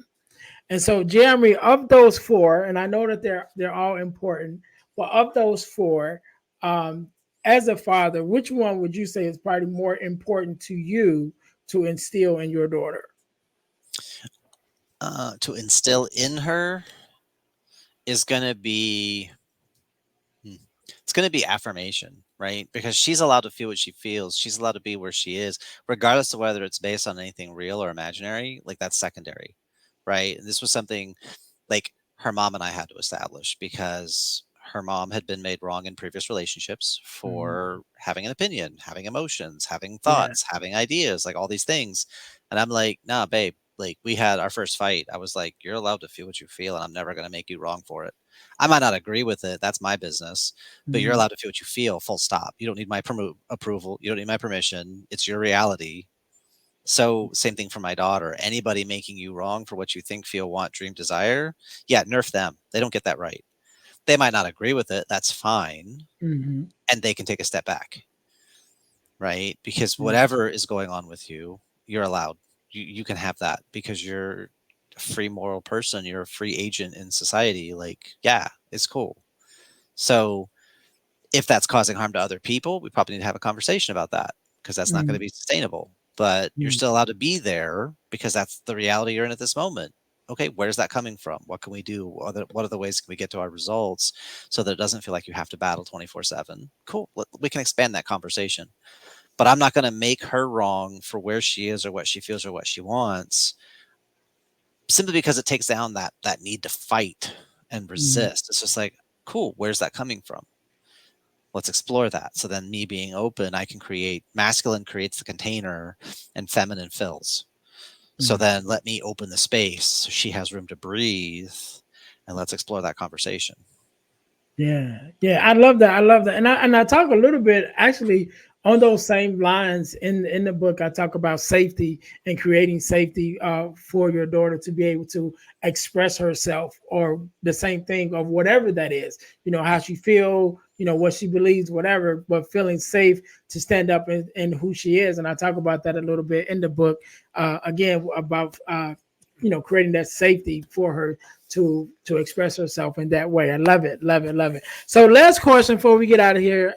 Speaker 1: And so, Jeremy, of those four, and I know that they're all important, but of those four, um, as a father, which one would you say is probably more important to you to instill in your daughter?
Speaker 2: To instill in her is going to be hmm, it's going to be affirmation, right? Because she's allowed to feel what she feels. She's allowed to be where she is, regardless of whether it's based on anything real or imaginary. Like that's secondary, right? And this was something like her mom and I had to establish because her mom had been made wrong in previous relationships
Speaker 1: Mhm.
Speaker 2: for having an opinion, having emotions, having
Speaker 1: Yeah.
Speaker 2: thoughts, having ideas, like all these things. And I'm like, nah, babe, like we had our first fight. I was like, you're allowed to feel what you feel, and I'm never going to make you wrong for it. I might not agree with it. That's my business, but you're
Speaker 1: Mhm.
Speaker 2: allowed to feel what you feel, full stop. You don't need my approval. You don't need my permission. It's your reality. So same thing for my daughter. Anybody making you wrong for what you think, feel, want, dream, desire, yeah, nerf them. They don't get that right. They might not agree with it. That's fine.
Speaker 1: Mhm.
Speaker 2: And they can take a step back, right? Because
Speaker 1: Mhm.
Speaker 2: whatever is going on with you, you're allowed. You can have that because you're a free moral person. You're a free agent in society. Like, yeah, it's cool. So if that's causing harm to other people, we probably need to have a conversation about that because that's not going to
Speaker 1: Mhm.
Speaker 2: be sustainable. But you're
Speaker 1: Mhm.
Speaker 2: still allowed to be there because that's the reality you're in at this moment. Okay, where's that coming from? What can we do? What are the ways can we get to our results so that it doesn't feel like you have to battle 24/7? Cool. We can expand that conversation. But I'm not going to make her wrong for where she is or what she feels or what she wants simply because it takes down that need to fight and
Speaker 1: Mhm.
Speaker 2: resist. It's just like, cool, where's that coming from? Let's explore that. So then me being open, I can create masculine creates the container and feminine fills. So
Speaker 1: Mhm.
Speaker 2: then let me open the space so she has room to breathe and let's explore that conversation.
Speaker 1: Yeah, yeah, I love that. I love that, and I talk a little bit actually on those same lines in the book. I talk about safety and creating safety for your daughter to be able to express herself, or the same thing of whatever that is. You know how she feel, you know what she believes, whatever, but feeling safe to stand up in who she is. And I talk about that a little bit in the book. Again about creating that safety for her to express herself in that way. I love it, love it, love it. So last question before we get out of here.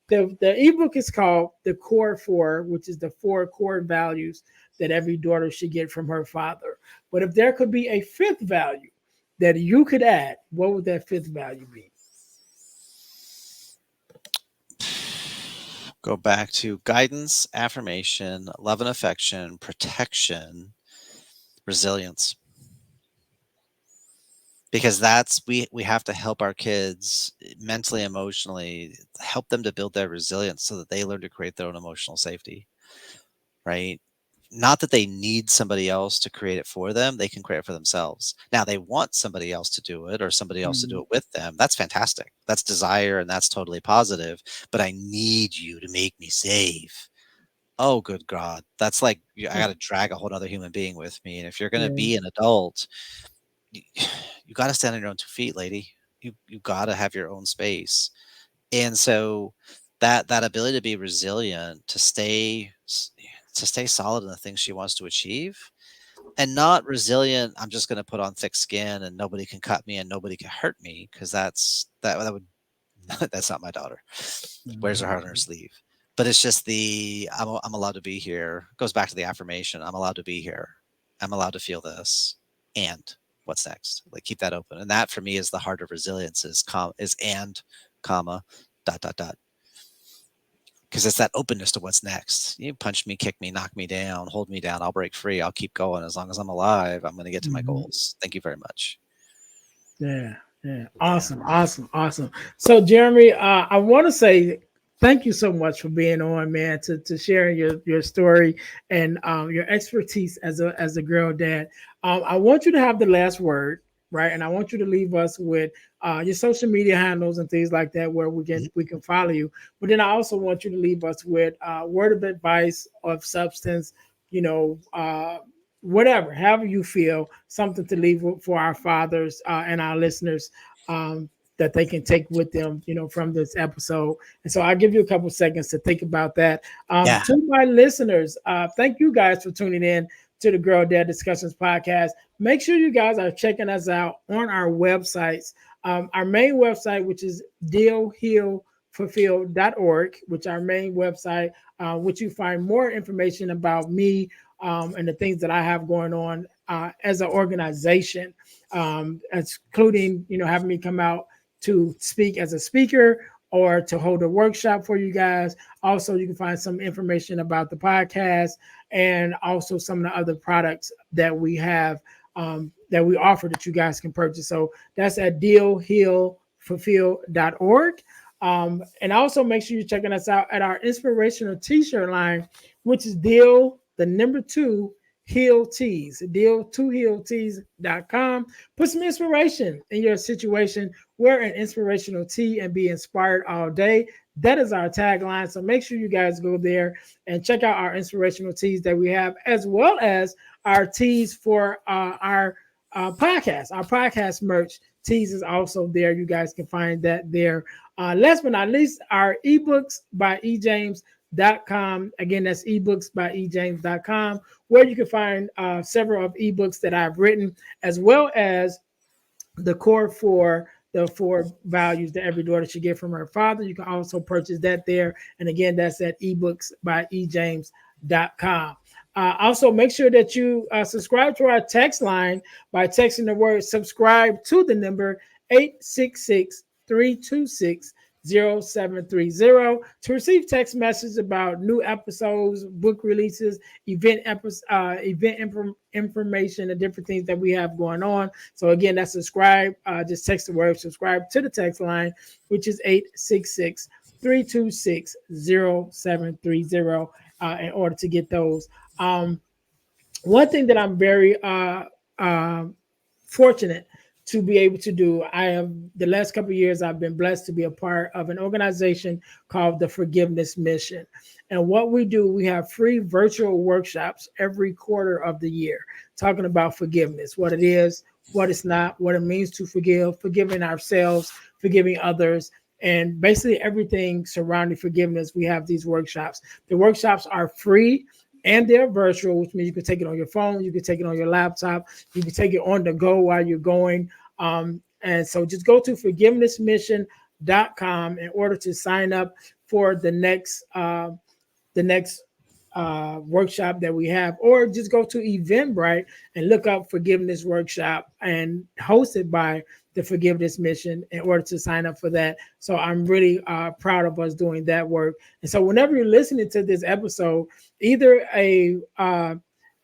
Speaker 1: The ebook is called The Core Four, which is the four core values that every daughter should get from her father. But if there could be a fifth value that you could add, what would that fifth value be?
Speaker 2: Go back to guidance, affirmation, love and affection, protection, resilience. Because that's we have to help our kids mentally, emotionally, help them to build their resilience so that they learn to create their own emotional safety, right? Not that they need somebody else to create it for them, they can create it for themselves. Now they want somebody else to do it or somebody else to do
Speaker 1: Mhm.
Speaker 2: it with them. That's fantastic. That's desire and that's totally positive, but I need you to make me safe. Oh, good God. That's like I got to drag a whole other human being with me. And if you're going to
Speaker 1: Yeah.
Speaker 2: be an adult, you, you got to stand on your own 2 feet, lady. You got to have your own space. And so that ability to be resilient, to stay solid in the things she wants to achieve, and not resilient. I'm just going to put on thick skin and nobody can cut me and nobody can hurt me because that would that's not my daughter. Wears her heart on her sleeve. But it's just I'm allowed to be here. Goes back to the affirmation. I'm allowed to be here. I'm allowed to feel this. And what's next? Like keep that open. And that for me is the heart of resilience is and comma dot dot dot. because it's that openness to what's next. You punch me, kick me, knock me down, hold me down. I'll break free. I'll keep going. As long as I'm alive, I'm going to get to my
Speaker 1: Mhm.
Speaker 2: goals. Thank you very much.
Speaker 1: Yeah, yeah.
Speaker 2: Yeah.
Speaker 1: Awesome, awesome, awesome. So, Jeremy, I want to say thank you so much for being on, man, to sharing your story and your expertise as a girl dad. I want you to have the last word, right? And I want you to leave us with your social media handles and things like that, where
Speaker 2: Mhm.
Speaker 1: we can follow you. But then I also want you to leave us with word of advice of substance, you know. Whatever, however you feel, something to leave for our fathers and our listeners, that they can take with them, from this episode. And so I'll give you a couple seconds to think about that.
Speaker 2: Yeah.
Speaker 1: To my listeners, thank you guys for tuning in to the Girl Dad Discussions podcast. Make sure you guys are checking us out on our websites. Our main website, which is dealhealfulfill.org, which our main website, which you find more information about me, and the things that I have going on as an organization, including having me come out to speak as a speaker or to hold a workshop for you guys. Also, you can find some information about the podcast and also some of the other products that we have, that we offer, that you guys can purchase. So that's at dealhealfulfill.org. And also make sure you're checking us out at our inspirational t-shirt line, which is deal the number two heel tees, deal2heeltees.com. Put some inspiration in your situation. Wear an inspirational tee and be inspired all day. That is our tagline. So make sure you guys go there and check out our inspirational tees that we have, as well as our tees for our podcast. Our podcast merch tees is also there. You guys can find that there. Last but not least, our ebooks by ejames.com. Again, that's ebooks by ejames.com, where you can find several of ebooks that I've written, as well as the core for the four values that every daughter should get from her father. You can also purchase that there. And again, that's at ebooks by ejames.com. Also, make sure that you subscribe to our text line by texting the word subscribe to the number 866-326-0730 to receive text messages about new episodes, book releases, information, and different things that we have going on. So again, that's subscribe. Just text the word subscribe to the text line, which is 866-326-0730, in order to get those. One thing that I'm very fortunate to be able to do, I have, the last couple of years, I've been blessed to be a part of an organization called the Forgiveness Mission. And what we do, we have free virtual workshops every quarter of the year talking about forgiveness, what it is, what it's not, what it means to forgive, forgiving ourselves, forgiving others, and basically everything surrounding forgiveness. We have these workshops. The workshops are free and they're virtual, which means you can take it on your phone, you can take it on your laptop, you can take it on the go while you're going. And so just go to forgivenessmission.com in order to sign up for the next workshop that we have, or just go to Eventbrite and look up Forgiveness Workshop and hosted by the Forgiveness Mission in order to sign up for that. So I'm really proud of us doing that work. And so whenever you're listening to this episode, either a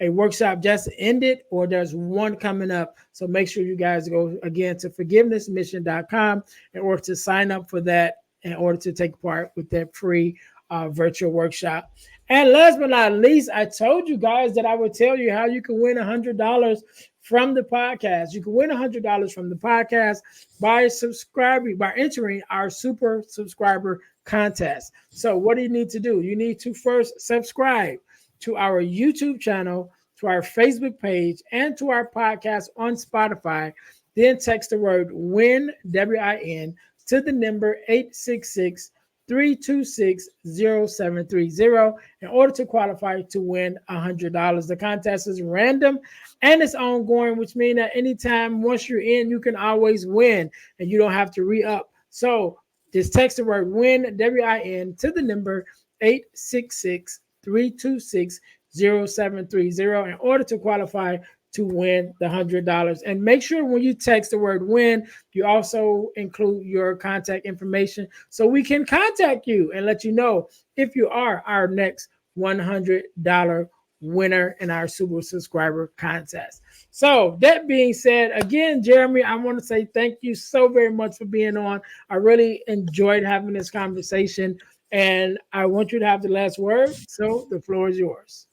Speaker 1: workshop just ended or there's one coming up. So make sure you guys go again to forgivenessmission.com in order to sign up for that, in order to take part with that free virtual workshop. And last but not least, I told you guys that I would tell you how you can win $100 from the podcast. You can win $100 from the podcast by subscribing, by entering our super subscriber contest. So what do you need to do? You need to first subscribe to our YouTube channel, to our Facebook page, and to our podcast on Spotify. Then text the word WIN, WIN, to the number 866-326-0730 in order to qualify to win $100. The contest is random and it's ongoing, which means that anytime once you're in, you can always win and you don't have to re-up. So just text the word WIN, WIN, to the number 866-326-0730 in order to qualify to win the $100. And make sure when you text the word win, you also include your contact information so we can contact you and let you know if you are our next $100 winner in our super subscriber contest. So that being said, again, Jeremy, I want to say thank you so very much for being on. I really enjoyed having this conversation, and I want you to have the last word. So the floor is yours.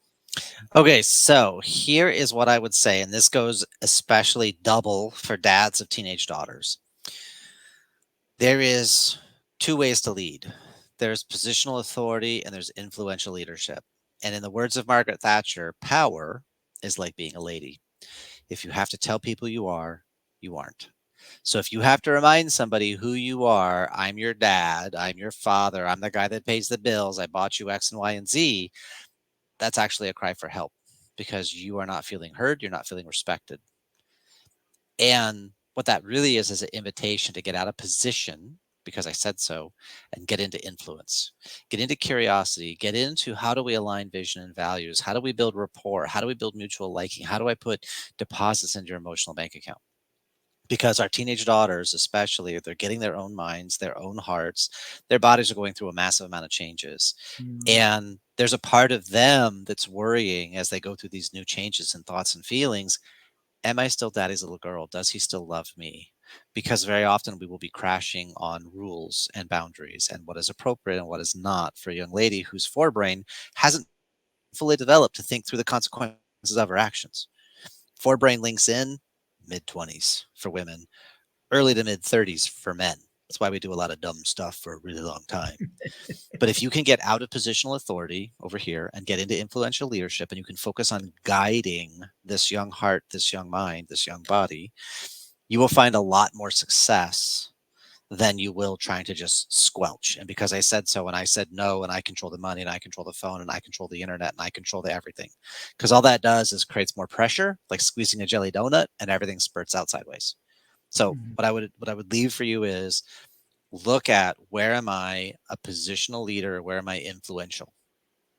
Speaker 2: Okay, so here is what I would say, and this goes especially double for dads of teenage daughters. There is two ways to lead. There's positional authority and there's influential leadership. And in the words of Margaret Thatcher, power is like being a lady. If you have to tell people you are, you aren't. So if you have to remind somebody who you are, I'm your dad, I'm your father, I'm the guy that pays the bills, I bought you X and Y and Z, that's actually a cry for help because you are not feeling heard, you're not feeling respected. And what that really is an invitation to get out of position because I said so and get into influence, get into curiosity, get into how do we align vision and values? How do we build rapport? How do we build mutual liking? How do I put deposits into your emotional bank account? Because our teenage daughters, especially, they're getting their own minds, their own hearts, their bodies are going through a massive amount of changes. And there's a part of them that's worrying as they go through these new changes and thoughts and feelings. Am I still daddy's little girl? Does he still love me? Because very often we will be crashing on rules and boundaries and what is appropriate and what is not for a young lady whose forebrain hasn't fully developed to think through the consequences of her actions. Forebrain links in mid-20s for women, early to mid-30s for men. That's why we do a lot of dumb stuff for a really long time. But if you can get out of positional authority over here and get into influential leadership and you can focus on guiding this young heart, this young mind, this young body, you will find a lot more success than you will trying to just squelch. And because I said so and I said no and I control the money and I control the phone and I control the internet and I control the everything. Because all that does is creates more pressure, like squeezing a jelly donut, and everything spurts out sideways. So what I would leave for you is look at where am I a positional leader, where am I influential?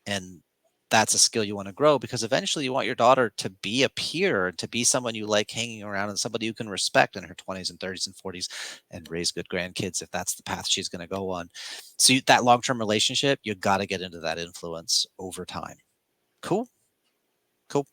Speaker 2: And that's a skill you want to grow because eventually you want your daughter to be a peer, to be someone you like hanging around and somebody you can respect in her 20s and 30s and 40s and raise good grandkids if that's the path she's going to go on. So that long-term relationship, you got to get into that influence over time. Cool. Cool.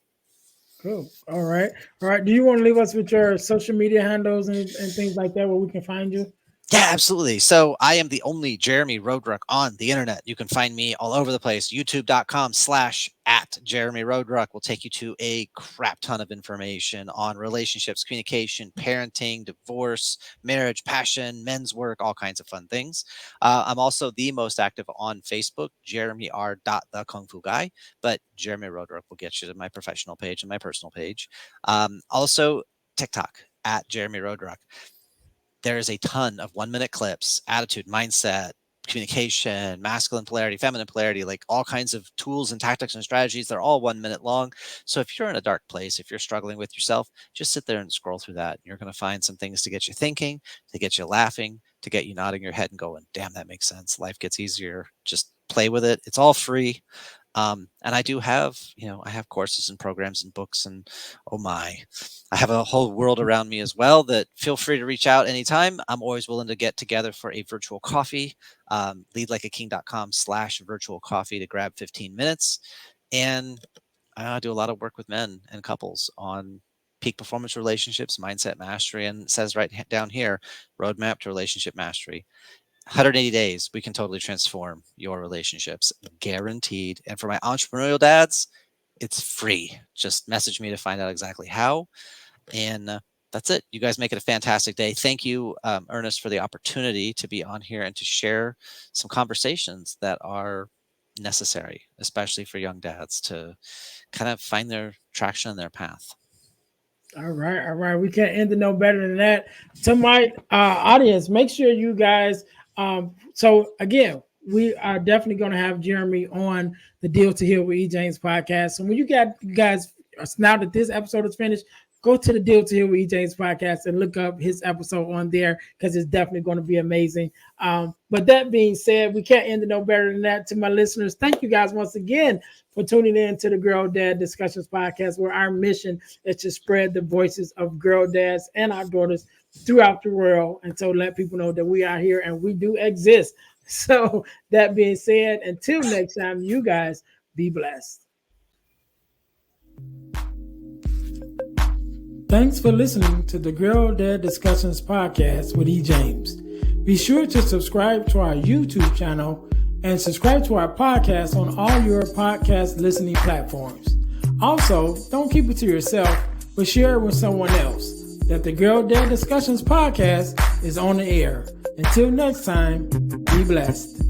Speaker 1: Cool. All right. All right. Do you want to leave us with your social media handles and things like that where we can find you?
Speaker 2: Yeah, absolutely. So I am the only Jeremy Roadruck on the internet. You can find me all over the place. YouTube.com/@Jeremy Roadruck will take you to a crap ton of information on relationships, communication, parenting, divorce, marriage, passion, men's work, all kinds of fun things. I'm also the most active on Facebook, Jeremy R. the Kung Fu Guy, but Jeremy Roadruck will get you to my professional page and my personal page. Also, TikTok @Jeremy Roadruck. There is a ton of 1-minute clips, attitude, mindset, communication, masculine polarity, feminine polarity, like all kinds of tools and tactics and strategies. They're all 1 minute long. So if you're in a dark place, if you're struggling with yourself, just sit there and scroll through that. You're going to find some things to get you thinking, to get you laughing, to get you nodding your head and going, damn, that makes sense. Life gets easier. Just play with it. It's all free. And I do have, I have courses and programs and books and oh my, I have a whole world around me as well that feel free to reach out anytime. I'm always willing to get together for a virtual coffee, leadlikeaking.com/virtual coffee to grab 15 minutes. And I do a lot of work with men and couples on peak performance relationships, mindset mastery, and it says right down here, roadmap to relationship mastery. 180 days, we can totally transform your relationships, guaranteed. And for my entrepreneurial dads, it's free. Just message me to find out exactly how. And that's it. You guys make it a fantastic day. Thank you, Ernest, for the opportunity to be on here and to share some conversations that are necessary, especially for young dads to kind of find their traction and their path.
Speaker 1: All right, all right. We can't end it no better than that. To my audience, make sure you guys. So again, we are definitely going to have Jeremy on the Deal to Heal with E. James podcast. So when you guys, now that this episode is finished, go to the Deal to Heal with E. James podcast and look up his episode on there because it's definitely going to be amazing. But that being said, we can't end it no better than that. To my listeners, thank you guys once again for tuning in to the Girl Dad Discussions podcast, where our mission is to spread the voices of girl dads and our daughters throughout the world, and so let people know that we are here and we do exist. So that being said, until next time, you guys be blessed. Thanks for listening to the Girl Dad Discussions podcast with E. James. Be sure to subscribe to our YouTube channel and subscribe to our podcast on all your podcast listening platforms. Also, don't keep it to yourself, but share it with someone else. That the Girl Dad Discussions podcast is on the air. Until next time, be blessed.